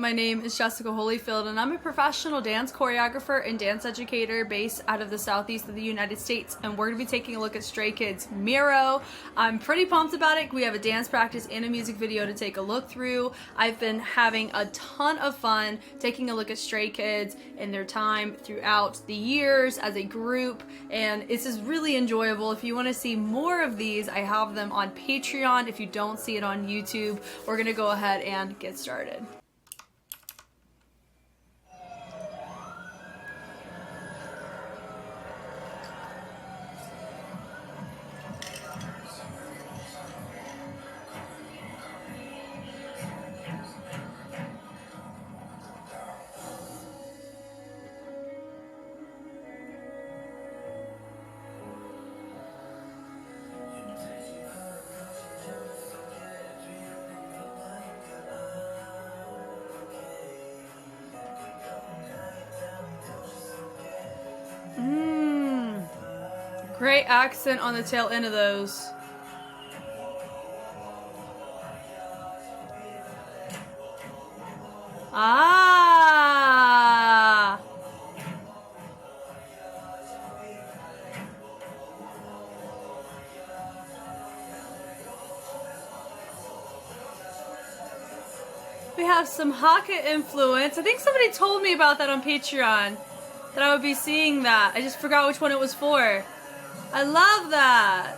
my name is Jessica Holyfield and I'm a professional dance choreographer and dance educator based out of the southeast of the United States, and we're going to be taking a look at Stray Kids' MIROH. I'm pretty pumped about it. We have a dance practice and a music video to take a look through. I've been having a ton of fun taking a look at Stray Kids and their time throughout the years as a group, and it's just really enjoyable. If you want to see more of these, I have them on Patreon. If you don't see it on YouTube, we're going to go ahead and get started. Great accent on the tail end of those. Ah! We have some Haka influence. I think somebody told me about that on Patreon, that I would be seeing that. I just forgot which one it was for. I love that.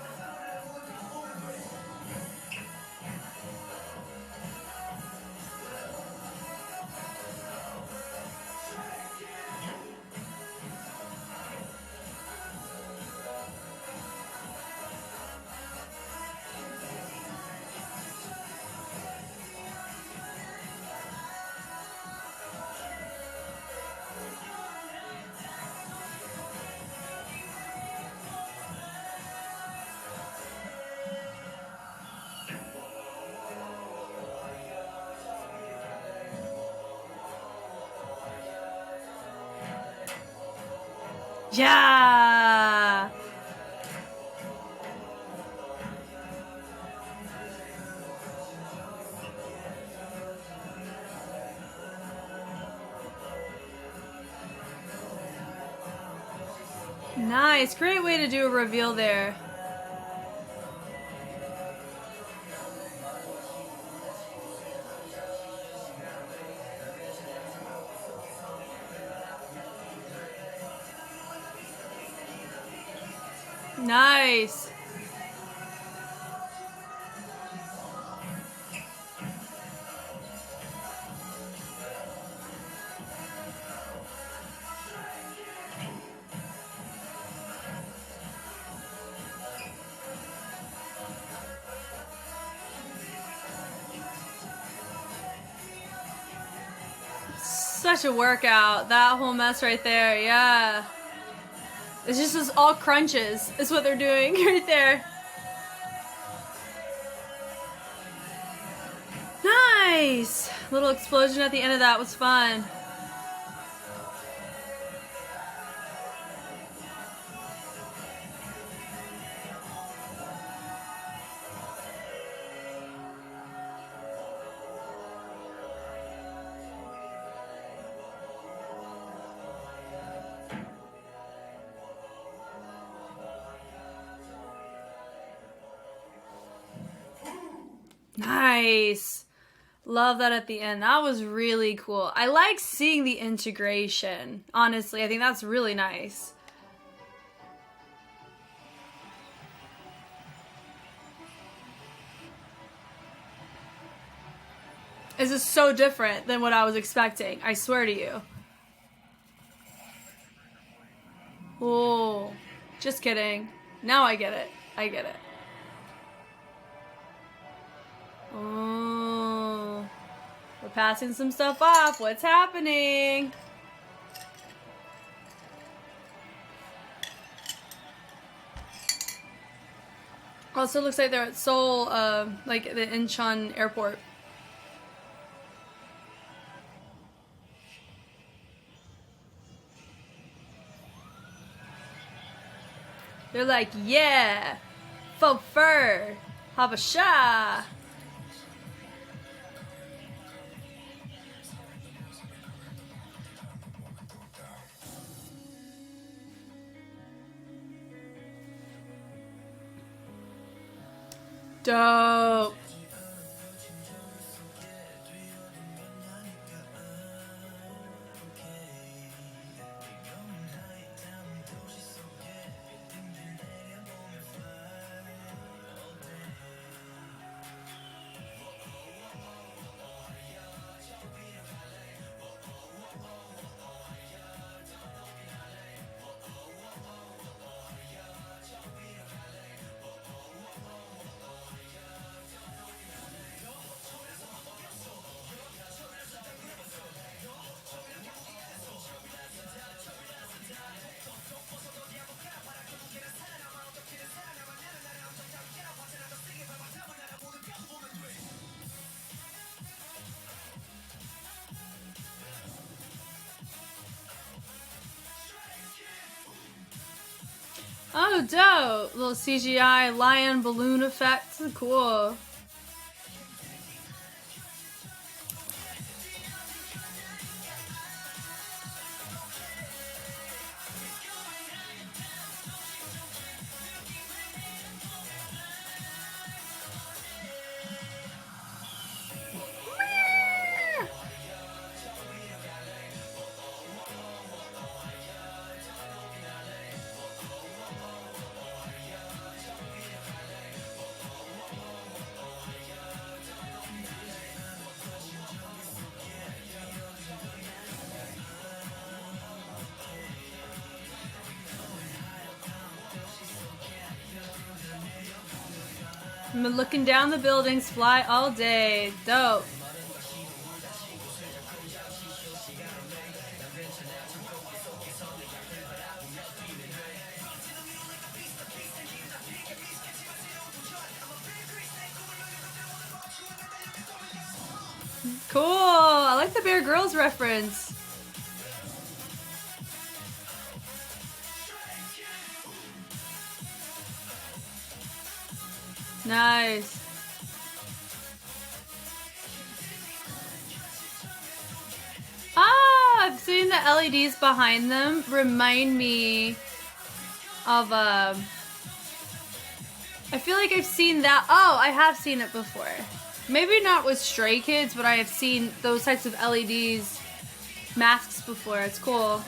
Yeah! Nice, great way to do a reveal there. Nice. Such a workout, that whole mess right there, yeah. It's just all crunches, is what they're doing right there. Nice! Little explosion at the end of that was fun. Nice. Love that at the end. That was really cool. I like seeing the integration. Honestly, I think that's really nice. This is so different than what I was expecting. I swear to you. Oh, just kidding. Now I get it. I get it. Oh, we're passing some stuff off. What's happening? Also looks like they're at Seoul, like the Incheon airport. They're like, yeah, faux fur, habasha. Dope. Oh, dope. Little CGI lion balloon effect. Cool. I'm looking down the buildings, fly all day. Dope. Cool. I like the Bear Grylls reference. Nice. Ah, I've seen the LEDs behind them remind me of I feel like I've seen that. Oh, I have seen it before. Maybe not with Stray Kids, but I have seen those types of LEDs masks before. It's cool.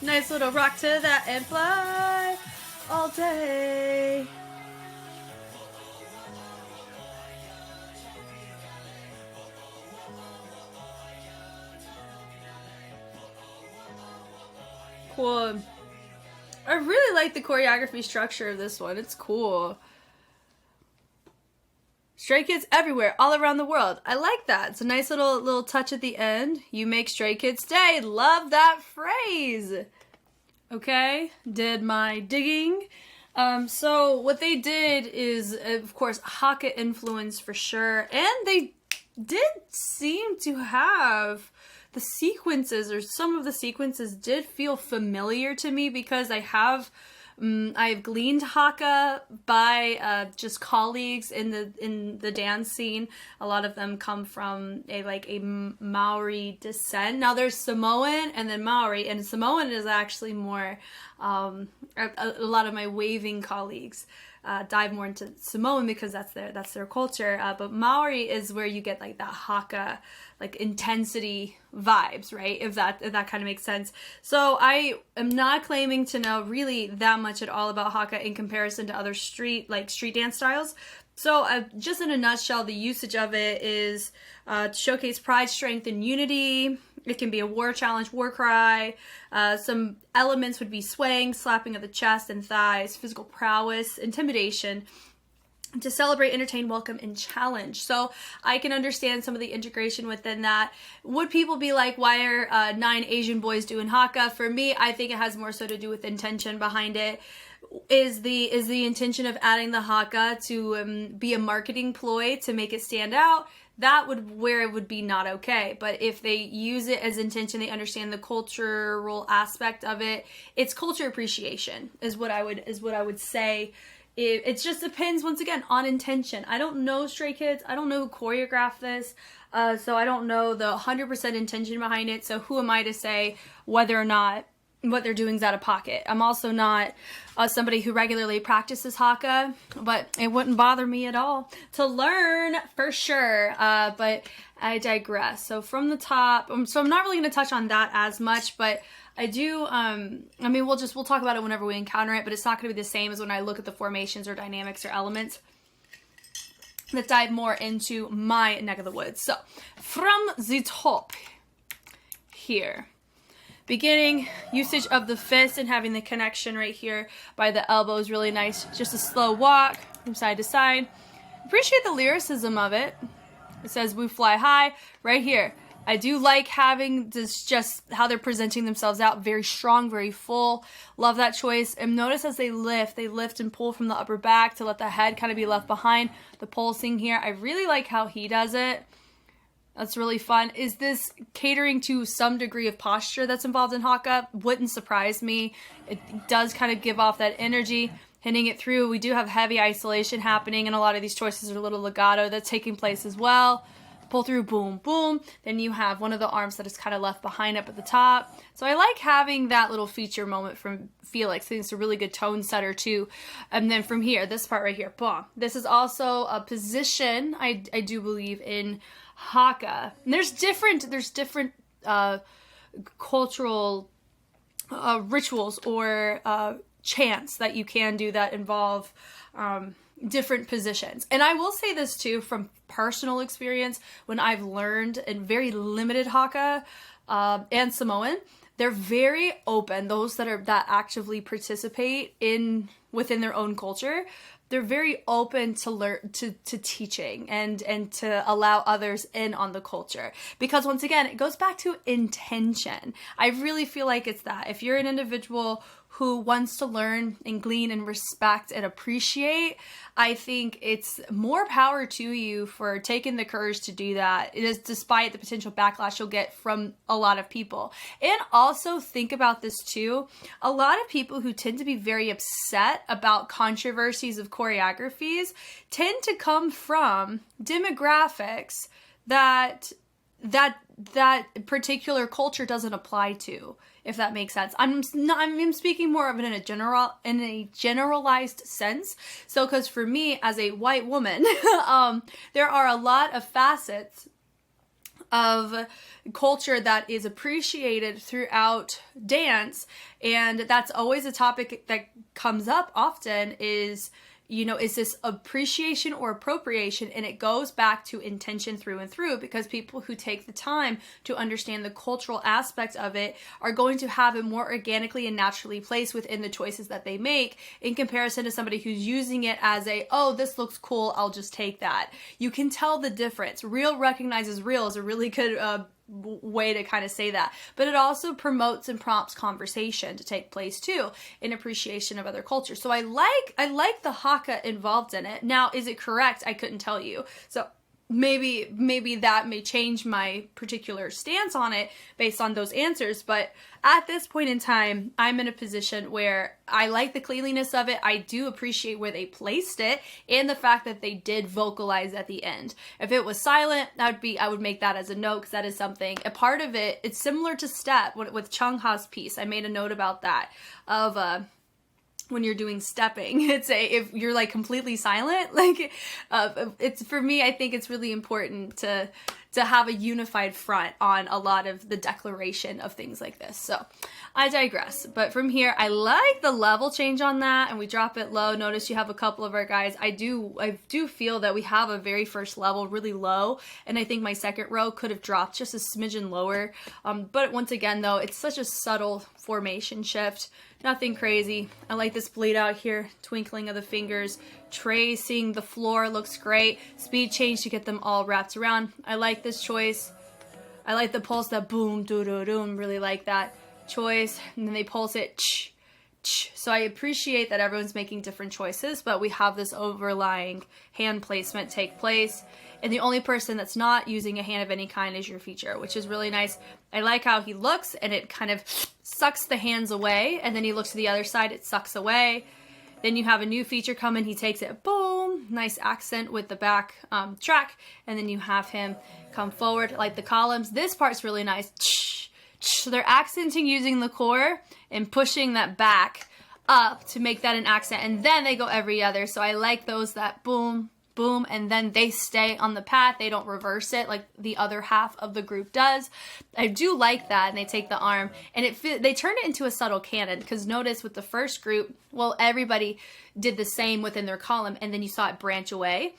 Nice little rock to that and fly all day. Cool. I really like the choreography structure of this one. It's cool. Stray Kids everywhere, all around the world. I like that. It's a nice little touch at the end. You make Stray Kids stay. Love that phrase. Okay, did my digging. So what they did is, of course, Haka influence for sure. And they did seem to have the sequences, or some of the sequences did feel familiar to me because I've gleaned Haka by just colleagues in the dance scene. A lot of them come from a Maori descent. Now there's Samoan and then Maori, and Samoan is actually more a lot of my waving colleagues dive more into Samoan because that's their culture. But Maori is where you get like that Haka intensity vibes, right? If that kind of makes sense. So I am not claiming to know really that much at all about Haka in comparison to other street dance styles. So just in a nutshell, the usage of it is to showcase pride, strength, and unity. It can be a war challenge, war cry. Some elements would be swaying, slapping of the chest and thighs, physical prowess, intimidation, to celebrate, entertain, welcome, and challenge. So I can understand some of the integration within that. Would people be like, why are 9 Asian boys doing Haka? For me, I think it has more so to do with intention behind it. Is the intention of adding the Haka to be a marketing ploy to make it stand out? That where it would be not okay. But if they use it as intention, they understand the cultural aspect of it. It's culture appreciation is what I would say. It just depends, once again, on intention. I don't know Stray Kids. I don't know who choreographed this. So I don't know the 100% intention behind it. So who am I to say whether or not what they're doing is out of pocket. I'm also not somebody who regularly practices Haka, but it wouldn't bother me at all to learn for sure. But I digress. So from the top, so I'm not really going to touch on that as much, but I do, I mean, we'll talk about it whenever we encounter it, but it's not going to be the same as when I look at the formations or dynamics or elements that dive more into my neck of the woods. So from the top here, beginning usage of the fist and having the connection right here by the elbow is really nice. Just a slow walk from side to side. Appreciate the lyricism of it. It says we fly high right here. I do like having this, just how they're presenting themselves out. Very strong, very full. Love that choice. And notice as they lift and pull from the upper back to let the head kind of be left behind. The pulsing here. I really like how he does it. That's really fun. Is this catering to some degree of posture that's involved in Haka? Wouldn't surprise me. It does kind of give off that energy. Hitting it through. We do have heavy isolation happening, and a lot of these choices are a little legato that's taking place as well. Pull through, boom, boom. Then you have one of the arms that is kind of left behind up at the top. So I like having that little feature moment from Felix. I think it's a really good tone setter too. And then from here, this part right here, boom. This is also a position I do believe in Haka. And there's different cultural rituals or chants that you can do that involve different positions. And I will say this too from personal experience, when I've learned in very limited Haka and Samoan, they're very open. Those that actively participate within their own culture, they're very open to learn to teaching and to allow others in on the culture, because once again it goes back to intention. I really feel like it's that if you're an individual who wants to learn and glean and respect and appreciate, I think it's more power to you for taking the courage to do that. It is, despite the potential backlash you'll get from a lot of people. And also think about this too. A lot of people who tend to be very upset about controversies of choreographies tend to come from demographics that particular culture doesn't apply to, if that makes sense. I'm speaking more of it in a generalized sense. So, because for me as a white woman, there are a lot of facets of culture that is appreciated throughout dance, and that's always a topic that comes up often is, you know, is this appreciation or appropriation? And it goes back to intention through and through, because people who take the time to understand the cultural aspect of it are going to have it more organically and naturally placed within the choices that they make, in comparison to somebody who's using it as oh, this looks cool, I'll just take that. You can tell the difference. Real recognizes real is a really good way to kind of say that, but it also promotes and prompts conversation to take place too, in appreciation of other cultures. So I like the Haka involved in it. Now, is it correct? I couldn't tell you. So maybe that may change my particular stance on it based on those answers, but at this point in time, I'm in a position where I like the cleanliness of it. I do appreciate where they placed it and the fact that they did vocalize at the end. If it was silent, I would make that as a note, because that is something, a part of it. It's similar to step with Chung Ha's piece. I made a note about that of when you're doing stepping, if you're like completely silent, like it's, for me, I think it's really important to have a unified front on a lot of the declaration of things like this. So I digress. But from here, I like the level change on that, and we drop it low. Notice you have a couple of our guys. I do feel that we have a very first level really low, and I think my second row could have dropped just a smidgen lower. But once again, though, it's such a subtle formation shift. Nothing crazy. I like this bleed out here, twinkling of the fingers, tracing the floor, looks great. Speed change to get them all wrapped around. I like this choice. I like the pulse, that boom, doo doo doo, really like that choice. And then they pulse it, ch, ch. So I appreciate that everyone's making different choices, but we have this overlying hand placement take place. And the only person that's not using a hand of any kind is your feature, which is really nice. I like how he looks, and it kind of sucks the hands away, and then he looks to the other side, it sucks away. Then you have a new feature coming, he takes it, boom, nice accent with the back track, and then you have him come forward like the columns. This part's really nice. So they're accenting using the core, and pushing that back up to make that an accent, and then they go every other. So I like those that boom, boom, and then they stay on the path. They don't reverse it like the other half of the group does. I do like that, and they take the arm, and they turn it into a subtle canon, because notice with the first group, well, everybody did the same within their column, and then you saw it branch away.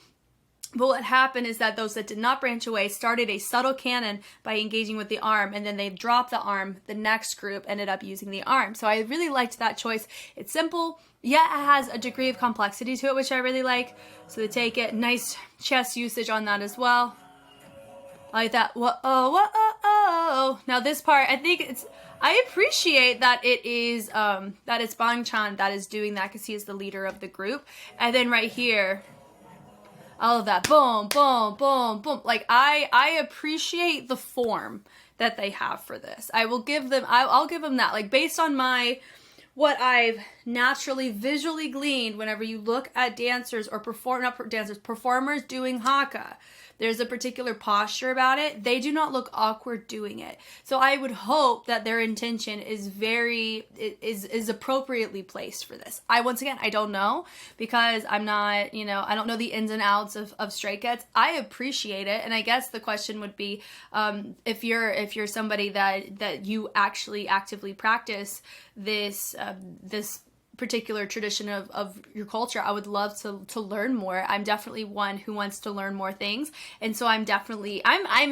But what happened is that those that did not branch away started a subtle canon by engaging with the arm, and then they dropped the arm. The next group ended up using the arm. So I really liked that choice. It's simple, yet it has a degree of complexity to it, which I really like. So they take it. Nice chest usage on that as well. I like that. Whoa, whoa. Now this part, I appreciate that it is, that it's Bang Chan that is doing that, because he is the leader of the group. And then right here, all of that, boom, boom, boom, boom. Like, I appreciate the form that they have for this. I'll give them that. Like, based on what I've naturally visually gleaned whenever you look at dancers or performers doing Haka, there's a particular posture about it. They do not look awkward doing it. So I would hope that their intention is is appropriately placed for this. Once again, I don't know, because I'm not, I don't know the ins and outs of Stray Kids. I appreciate it. And I guess the question would be, if you're somebody that you actually actively practice this particular tradition of your culture, I would love to learn more. I'm definitely one who wants to learn more things, and so I'm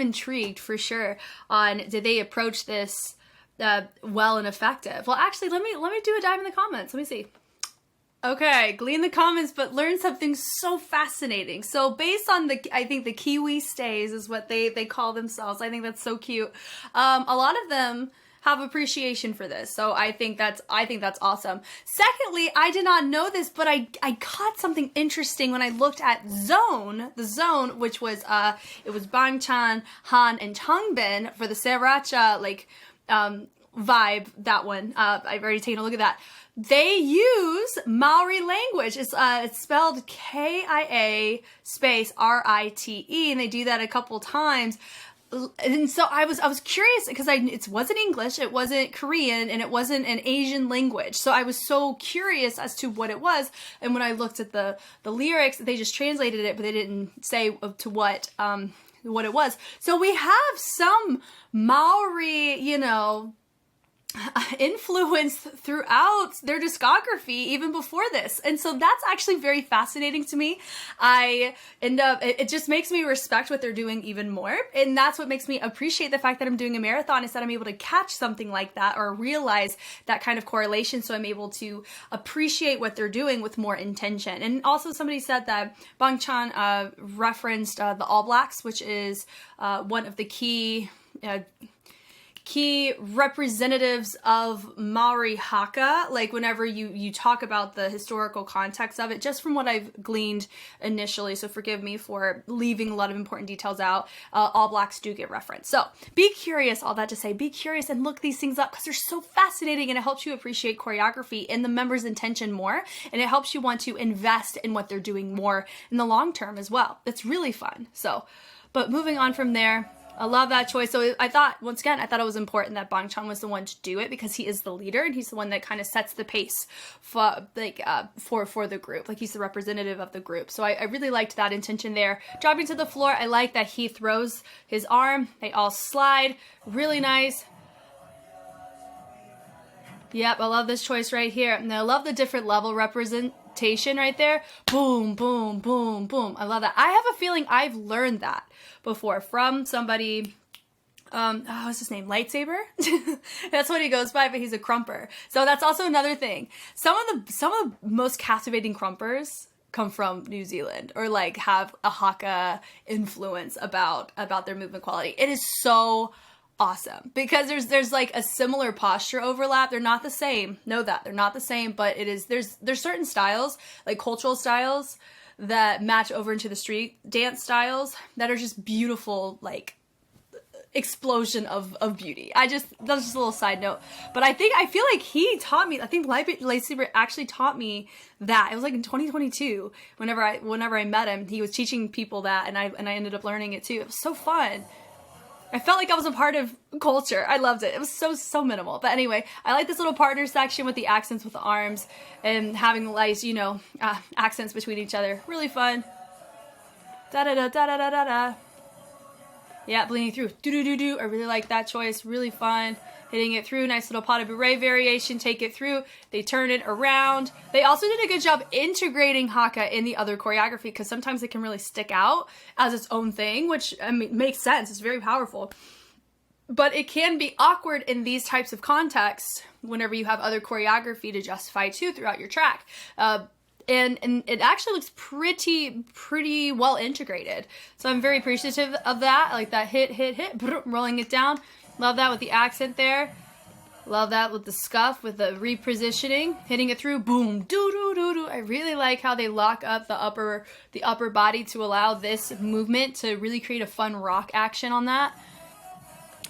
intrigued for sure on, did they approach this well and effective? Well, actually, let me do a dive in the comments. Let me see. Okay, glean the comments, but learn something so fascinating. So based on I think the Kiwi stays is what they call themselves. I think that's so cute. A lot of them have appreciation for this, so I think that's awesome. Secondly, I did not know this, but I caught something interesting when I looked at the zone, which was it was Bang Chan, Han, and Changbin for the Sriracha vibe. That one, I've already taken a look at that. They use Maori language. It's spelled KIA space RITE, and they do that a couple times. And so I was curious, because it wasn't English, it wasn't Korean, and it wasn't an Asian language. So I was so curious as to what it was. And when I looked at the lyrics, they just translated it, but they didn't say to what it was. So we have some Maori, influence throughout their discography even before this, and so that's actually very fascinating to me. It just makes me respect what they're doing even more, and that's what makes me appreciate the fact that I'm doing a marathon, is that I'm able to catch something like that or realize that kind of correlation, so I'm able to appreciate what they're doing with more intention. And also somebody said that Bang Chan referenced the All Blacks, which is one of the key representatives of Maori Haka. Like, whenever you talk about the historical context of it, just from what I've gleaned initially, so forgive me for leaving a lot of important details out, All Blacks do get referenced. So be curious, all that to say, be curious and look these things up, because they're so fascinating, and it helps you appreciate choreography and the members' intention more, and it helps you want to invest in what they're doing more in the long term as well. It's really fun. So, but moving on from there, I love that choice. So I thought it was important that Bang Chan was the one to do it, because he is the leader, and he's the one that kind of sets the pace for the group. Like, he's the representative of the group. So I really liked that intention there. Dropping to the floor, I like that he throws his arm. They all slide. Really nice. Yep, I love this choice right here. And I love the different level representation right there. Boom, boom, boom, boom. I love that. I have a feeling I've learned that before from somebody, what's his name? Lightsaber? That's what he goes by, but he's a crumper. So that's also another thing. Some of the most captivating crumpers come from New Zealand, or like have a Haka influence about their movement quality. It is so awesome, because there's like a similar posture overlap. They're not the same. Know that they're not the same, but there's certain styles, like cultural styles, that match over into the street dance styles that are just beautiful, like explosion of beauty. That's just a little side note, but I feel like he taught me. I think Lightsaber actually taught me that. It was like in 2022. Whenever I met him, he was teaching people that, and I ended up learning it too. It was so fun. I felt like I was a part of culture. I loved it. It was so minimal. But anyway, I like this little partner section with the accents with the arms and having nice, you know, accents between each other. Really fun. Da da da da da da da da. Yeah, bleeding through. Do do do do. I really like that choice. Really fun. Hitting it through. Nice little pas de bourrée variation. Take it through. They turn it around. They also did a good job integrating Haka in the other choreography because sometimes it can really stick out as its own thing, which I mean makes sense. It's very powerful. But it can be awkward in these types of contexts whenever you have other choreography to justify too throughout your track. And it actually looks pretty well integrated. So I'm very appreciative of that. I like that hit, rolling it down. Love that with the accent there. Love that with the scuff, with the repositioning, hitting it through, boom, doo. I really like how they lock up the upper body to allow this movement to really create a fun rock action on that.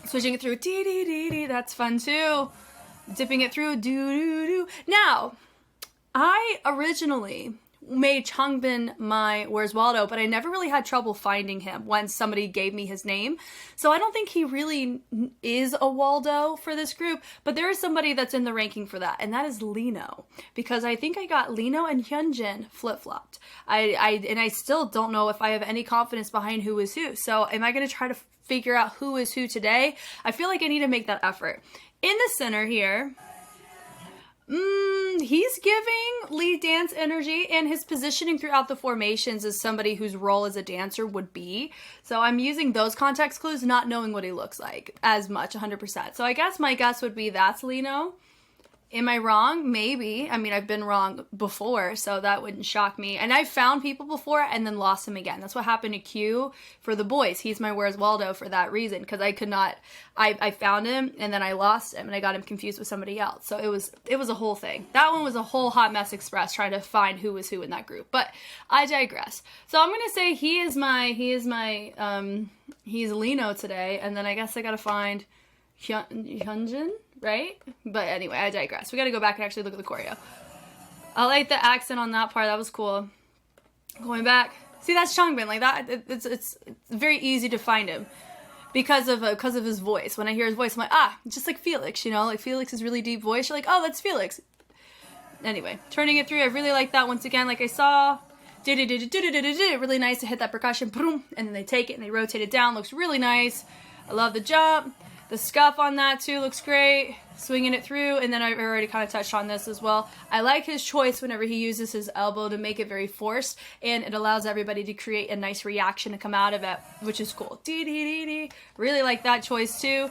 Switching it through, dee, that's fun too. Dipping it through, doo. Now, I originally made Changbin my Where's Waldo, but I never really had trouble finding him when somebody gave me his name. So I don't think he really is a Waldo for this group, but there is somebody that's in the ranking for that, and that is Lino, because I think I got Lino and Hyunjin flip-flopped. I still don't know if I have any confidence behind who is who. So am I going to try to figure out who is who today? I feel like I need to make that effort. In the center here, he's giving lead dance energy, and his positioning throughout the formations is somebody whose role as a dancer would be. So I'm using those context clues, not knowing what he looks like as much, 100%. So I guess my guess would be that's Lino. Am I wrong? Maybe. I mean, I've been wrong before, so that wouldn't shock me. And I've found people before and then lost them again. That's what happened to Q for the boys. He's my Where's Waldo for that reason, because I could not, I found him and then I lost him and I got him confused with somebody else. So it was a whole thing. That one was a whole hot mess express trying to find who was who in that group. But I digress. So I'm going to say he's Lino today, and then I guess I got to find Hyunjin, right? But anyway, I digress. We got to go back and actually look at the choreo. I like the accent on that part. That was cool. Going back. See, that's Changbin. Like that, it's very easy to find him because of his voice. When I hear his voice, I'm like, just like Felix, you know? Like Felix's really deep voice. You're like, oh, that's Felix. Anyway, turning it through. I really like that once again. Like I saw, really nice to hit that percussion, boom, and then they take it and they rotate it down. Looks really nice. I love the jump. The scuff on that too looks great. Swinging it through, and then I've already kind of touched on this as well. I like his choice whenever he uses his elbow to make it very forced, and it allows everybody to create a nice reaction to come out of it, which is cool. Dee dee dee dee. Really like that choice too.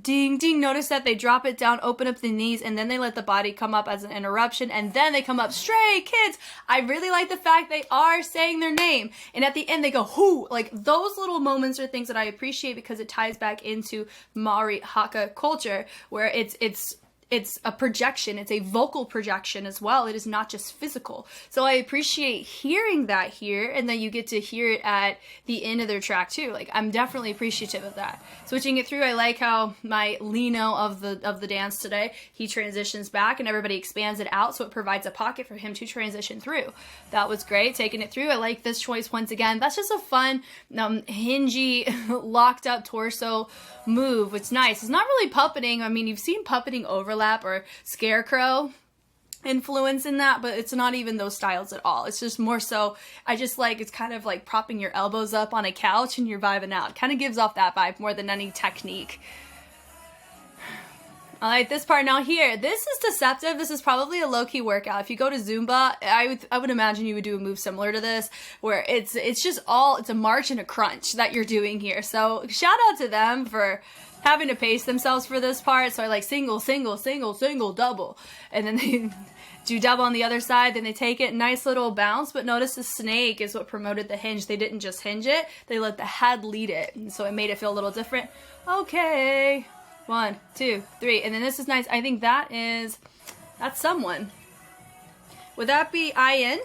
Ding ding. Notice that they drop it down, open up the knees, and then they let the body come up as an interruption, and then they come up. Stray Kids. I really like the fact they are saying their name, and at the end they go who. Like those little moments are things that I appreciate because it ties back into Maori Haka culture, where it's a projection. It's a vocal projection as well. It is not just physical. So I appreciate hearing that here, and then you get to hear it at the end of their track too. Like I'm definitely appreciative of that. Switching it through, I like how my Lino of the dance today, he transitions back and everybody expands it out, so it provides a pocket for him to transition through. That was great. Taking it through, I like this choice once again. That's just a fun, hingy, locked up torso move. It's nice. It's not really puppeting. I mean, you've seen puppeting overlap or scarecrow influence in that, but it's not even those styles at all. It's just more so, I just like, it's kind of like propping your elbows up on a couch and you're vibing out. Kind of gives off that vibe more than any technique. I like this part now here. This is deceptive. This is probably a low-key workout. If you go to Zumba, I would imagine you would do a move similar to this, where it's just all, it's a march and a crunch that you're doing here. So shout out to them for having to pace themselves for this part. So I like single, single, single, single, double. And then they do double on the other side. Then they take it, nice little bounce. But notice the snake is what promoted the hinge. They didn't just hinge it. They let the head lead it. And so it made it feel a little different. Okay. 1, 2, 3. And then this is nice. I think that's someone. Would that be Ian?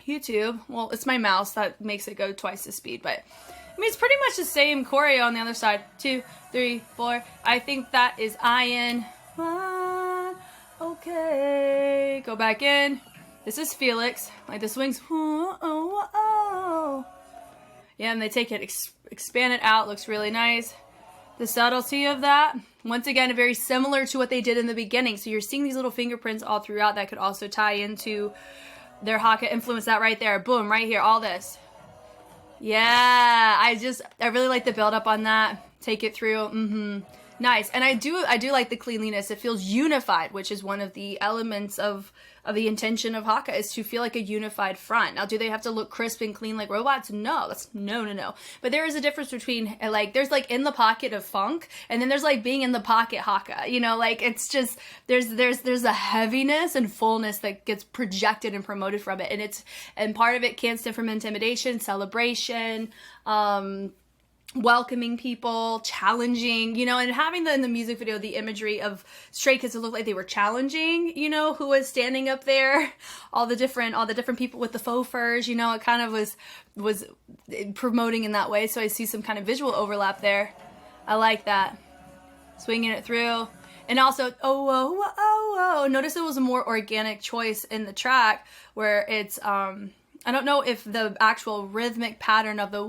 YouTube. Well, it's my mouse that makes it go twice the speed, but I mean, it's pretty much the same choreo on the other side. 2, 3, 4. I think that is Ian. 1. Okay. Go back in. This is Felix. Like the swings. Oh, oh, oh. Yeah, and they take it, expand it out, looks really nice. The subtlety of that, once again, very similar to what they did in the beginning. So you're seeing these little fingerprints all throughout that could also tie into their Haka influence. That right there, boom, right here, all this. Yeah, I really like the build up on that. Take it through, nice. And I do like the cleanliness. It feels unified, which is one of the elements of the intention of Haka, is to feel like a unified front. Now, do they have to look crisp and clean like robots? No, no. But there is a difference between, like, there's like in the pocket of funk, and then there's like being in the pocket Haka, you know, like it's just, there's a heaviness and fullness that gets projected and promoted from it. And part of it can stem from intimidation, celebration, welcoming people, challenging, you know, and having in the music video the imagery of Stray Kids to look like they were challenging, you know, who was standing up there, all the different people with the faux furs, you know, it kind of was promoting in that way. So I see some kind of visual overlap there. I like that. Swinging it through. And also, notice it was a more organic choice in the track where it's, I don't know if the actual rhythmic pattern of the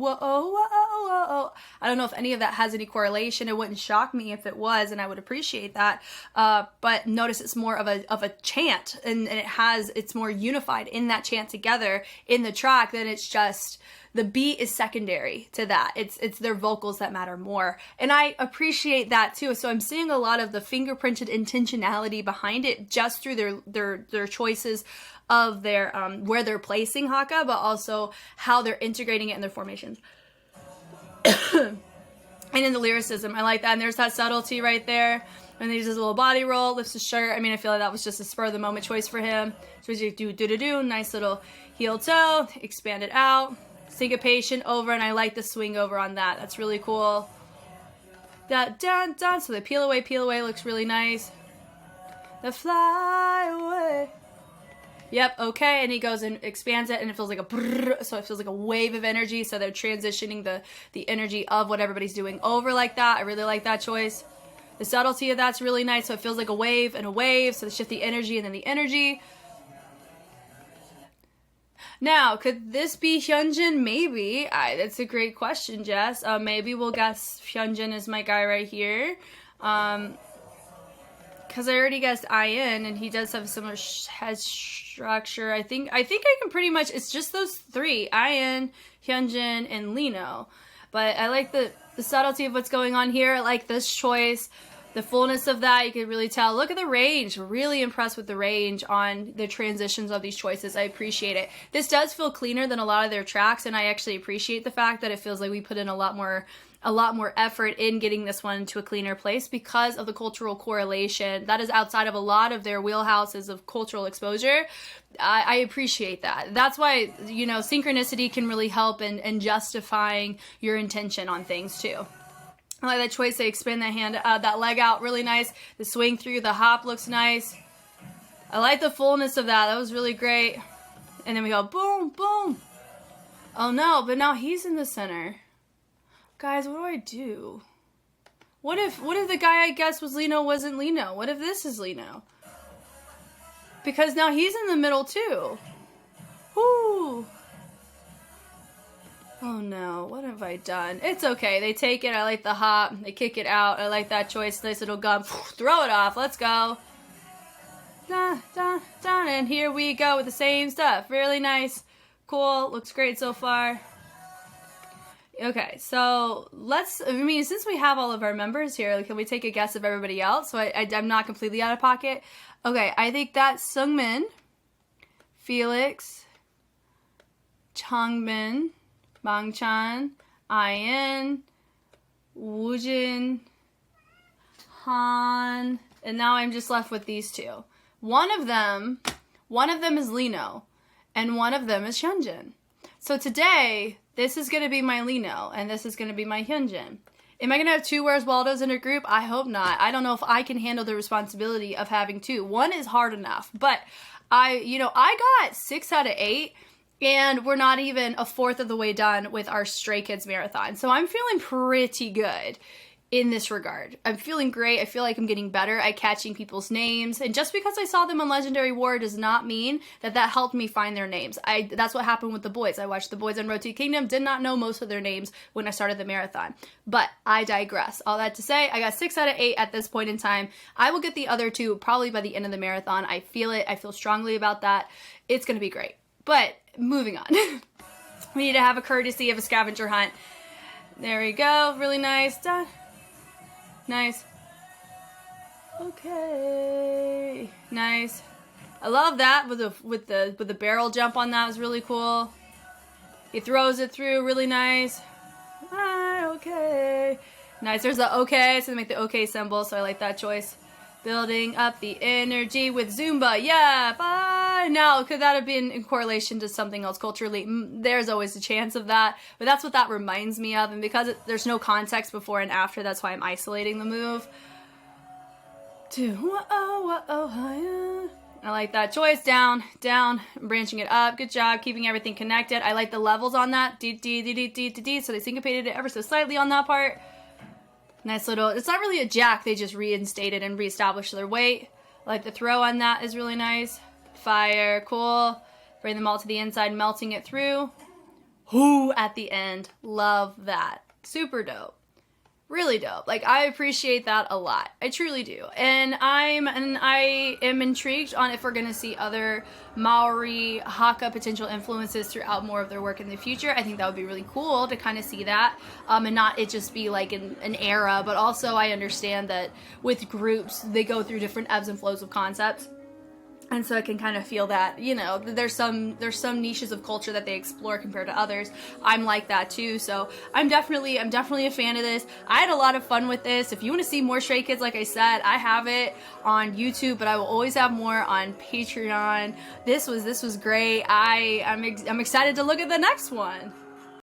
I don't know if any of that has any correlation. It wouldn't shock me if it was, and I would appreciate that. But notice it's more of a chant, and it's more unified in that chant together in the track than it's just the beat is secondary to that. It's their vocals that matter more. And I appreciate that too. So I'm seeing a lot of the fingerprinted intentionality behind it just through their choices of their where they're placing Haka, but also how they're integrating it in their formations. And in the lyricism, I like that. And there's that subtlety right there. And there's his little body roll, lifts his shirt. I mean, I feel like that was just a spur of the moment choice for him. So we do, nice little heel toe, expand it out, syncopation over, and I like the swing over on that. That's really cool. That dun dun. So the peel away looks really nice. The fly away. Yep, okay, and he goes and expands it, and it feels like a brrr, so it feels like a wave of energy, so they're transitioning the energy of what everybody's doing over like that. I really like that choice. The subtlety of that's really nice, so it feels like a wave and a wave, so they shift the energy and then the energy. Now, could this be Hyunjin? Maybe. That's a great question, Jess. Maybe we'll guess Hyunjin is my guy right here. Because I already guessed IN, and he does have a similar head structure. I think I can pretty much, it's just those three, IN, Hyunjin, and Lino. But I like the subtlety of what's going on here. I like this choice, the fullness of that. You can really tell. Look at the range. Really impressed with the range on the transitions of these choices. I appreciate it. This does feel cleaner than a lot of their tracks, and I actually appreciate the fact that it feels like we put in a lot more effort in getting this one to a cleaner place because of the cultural correlation that is outside of a lot of their wheelhouses of cultural exposure. I appreciate that. That's why, you know, synchronicity can really help in justifying your intention on things too. I like that choice. They expand that hand, that leg out really nice. The swing through, the hop looks nice. I like the fullness of that. That was really great. And then we go boom, boom. Oh no, but now he's in the center. Guys, what do I do? What if the guy I guessed was Lino wasn't Lino? What if this is Lino? Because now he's in the middle too. Whoo! Oh no, what have I done? It's okay, they take it, I like the hop, they kick it out, I like that choice, nice little gun, throw it off, let's go. Dun, dun, dun, and here we go with the same stuff. Really nice, cool, looks great so far. Okay, so since we have all of our members here, can we take a guess of everybody else? So I'm not completely out of pocket. Okay, I think that's Seungmin, Felix, Changbin, Mangchan, IN, Woojin, Han, and now I'm just left with these two. One of them is Lino, and one of them is Hyunjin. So today, this is going to be my Lino, and this is going to be my Hyunjin. Am I going to have two Where's Waldos in a group? I hope not. I don't know if I can handle the responsibility of having two. One is hard enough, but I got 6 out of 8, and we're not even a fourth of the way done with our Stray Kids marathon. So I'm feeling pretty good. in this regard. I'm feeling great. I feel like I'm getting better at catching people's names. And just because I saw them on Legendary War does not mean that that helped me find their names. That's what happened with the boys. I watched the boys on Road to Kingdom, did not know most of their names when I started the marathon. But I digress. All that to say, I got 6 out of 8 at this point in time. I will get the other 2 probably by the end of the marathon. I feel it. I feel strongly about that. It's going to be great. But moving on. We need to have a courtesy of a scavenger hunt. There we go. Really nice. Done. Nice. Okay. Nice. I love that with the barrel jump on that was really cool. He throws it through really nice. Ah, okay. Nice. There's the okay, so they make the okay symbol, so I like that choice. Building up the energy with Zumba. Yeah, bye. Now, could that have been in correlation to something else culturally? There's always a chance of that, but that's what that reminds me of, and because there's no context before and after, that's why I'm isolating the move. 2, whoa, higher. I like that choice. Down, down, branching it up. Good job, keeping everything connected. I like the levels on that. D, D, D, D, D, D, D. So they syncopated it ever so slightly on that part. Nice little, it's not really a jack, they just reinstated and reestablished their weight. I like the throw on that is really nice. Fire, cool. Bring them all to the inside, melting it through. Whoo, at the end. Love that. Super dope. Really dope. Like, I appreciate that a lot. I truly do. And I am intrigued on if we're going to see other Maori Haka potential influences throughout more of their work in the future. I think that would be really cool to kind of see that, and not it just be like an era, but also I understand that with groups, they go through different ebbs and flows of concepts. And so I can kind of feel that, you know, there's some niches of culture that they explore compared to others. I'm like that too, so I'm definitely a fan of this. I had a lot of fun with this. If you want to see more Stray Kids, like I said, I have it on YouTube, but I will always have more on Patreon. This was great. I'm excited to look at the next one.